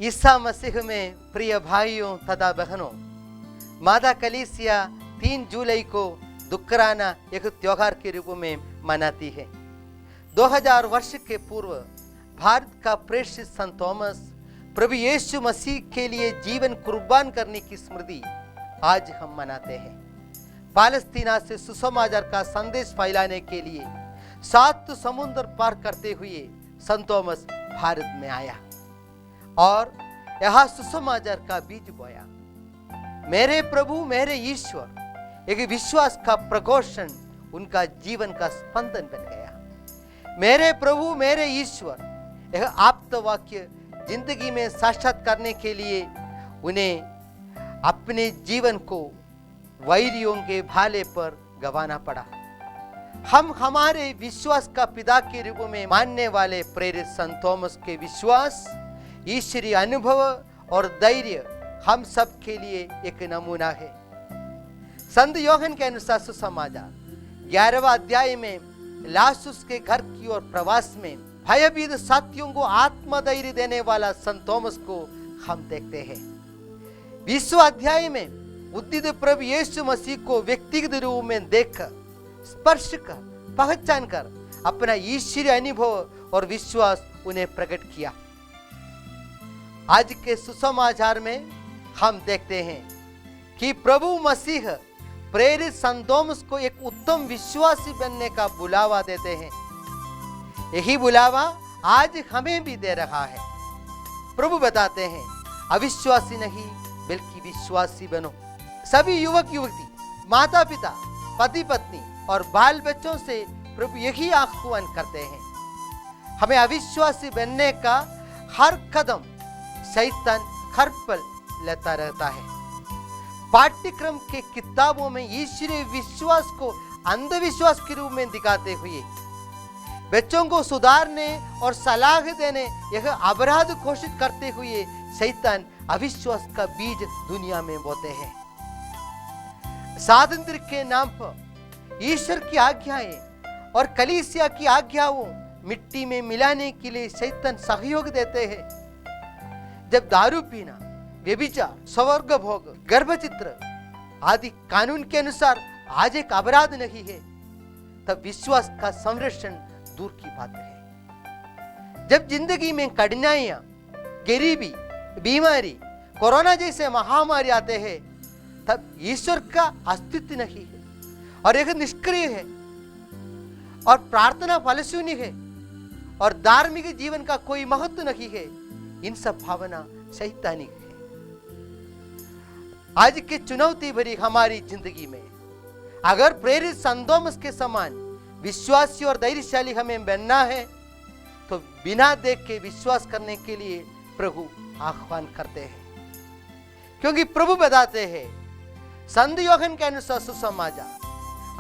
ईसा मसीह में प्रिय भाइयों तथा बहनों, मादा कलीसिया 3 जुलाई को दुकराना एक त्योहार के रूप में मनाती है। 2000 वर्ष के पूर्व भारत का प्रेषित संत थॉमस प्रभु यीशु मसीह के लिए जीवन कुर्बान करने की स्मृति आज हम मनाते हैं। पालस्तीना से सुसमाचार का संदेश फैलाने के लिए 7 समुद्र पार करते हुए संत थॉमस भारत में आया और यहाँ सुसमाचार का बीज बोया। मेरे प्रभु मेरे ईश्वर एक विश्वास का प्रघोषण उनका जीवन का स्पंदन बन गया। मेरे प्रभु मेरे ईश्वर यह आप्त वाक्य जिंदगी में साक्षात करने के लिए उन्हें अपने जीवन को वैरियों के भाले पर गंवाना पड़ा। हम हमारे विश्वास का पिता के रूप में मानने वाले प्रेरित संत थॉमस के विश्वास, ईश्वरीय अनुभव और धैर्य हम सब के लिए एक नमूना है। संत योहन के अनुसार सुसमाचार 11वां अध्याय में लासुस के घर की ओर प्रवास में भयभीत साथियों को आत्मधैर्य देने वाला संत थॉमस को हम देखते हैं। 20वां अध्याय में उद्दित प्रभु यीशु मसीह को व्यक्तिगत रूप में देखकर, स्पर्श कर, पहचान कर अपना ईश्वरीय अनुभव और विश्वास उन्हें प्रकट किया। आज के सुसमाचार में हम देखते हैं कि प्रभु मसीह प्रेरित संत थॉमस को एक उत्तम विश्वासी बनने का बुलावा देते हैं। यही बुलावा आज हमें भी दे रहा है। प्रभु बताते हैं, अविश्वासी नहीं बल्कि विश्वासी बनो। सभी युवक युवती, माता पिता, पति पत्नी और बाल बच्चों से प्रभु यही आह्वान करते हैं। हमें अविश्वासी बनने का हर कदम शैतान हर पल लेता रहता है। पाठ्यक्रम के किताबों में ईश्वरीय विश्वास को अंधविश्वास के रूप में दिखाते हुए बच्चों को सुधारने और सलाह देने यह अपराध घोषित करते हुए शैतान अविश्वास का बीज दुनिया में बोते हैं। स्वातंत्र के नाम पर ईश्वर की आज्ञाएं और कलीसिया की आज्ञाओं मिट्टी में मिलाने के लिए शैतान सहयोग देते हैं। जब दारू पीना, व्यभिचार, स्वर्ग भोग, गर्भचित्र आदि कानून के अनुसार आज एक अपराध नहीं है, तब विश्वास का संरक्षण दूर की बात है। जब जिंदगी में कठिनाइयां, गरीबी, बीमारी, कोरोना जैसे महामारी आते हैं, तब ईश्वर का अस्तित्व नहीं है और यह निष्क्रिय है और प्रार्थना फलशून्य है और धार्मिक जीवन का कोई महत्व नहीं है। इन सब भावना शैतानिक है। आज की चुनौती भरी हमारी जिंदगी में अगर प्रेरित संत थॉमस के समान विश्वासी और धैर्यशाली हमें बनना है तो बिना देख के विश्वास करने के लिए प्रभु आह्वान करते हैं। क्योंकि प्रभु बताते हैं संत योहन के अनुसार सुसमाचार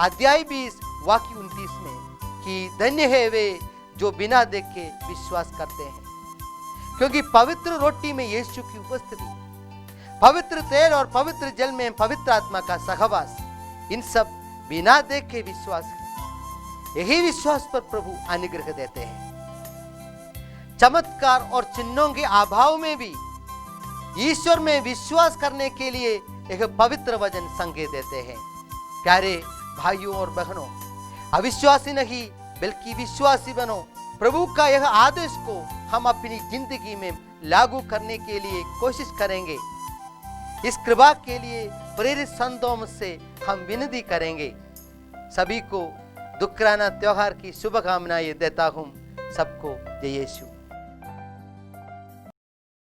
अध्याय 20 वाक्य 29 में कि धन्य है वे जो बिना देख के विश्वास करते हैं। क्योंकि पवित्र रोटी में यीशु की उपस्थिति, पवित्र तेल और पवित्र जल में पवित्र आत्मा का सहवास, इन सब बिना देख के विश्वास है। यही विश्वास पर प्रभु अनुग्रह देते हैं। चमत्कार और चिन्हों के अभाव में भी ईश्वर में विश्वास करने के लिए एक पवित्र वचन संकेत देते हैं। प्यारे भाइयों और बहनों, अविश्वासी नहीं बल्कि विश्वासी बनो। प्रभु का यह आदेश को हम अपनी जिंदगी में लागू करने के लिए कोशिश करेंगे। इस कृपा के लिए प्रेरित संत थॉमस से हम विनती करेंगे। सभी को दुकराना त्योहार की शुभकामनाएं देता हूं। सबको जय यीशु।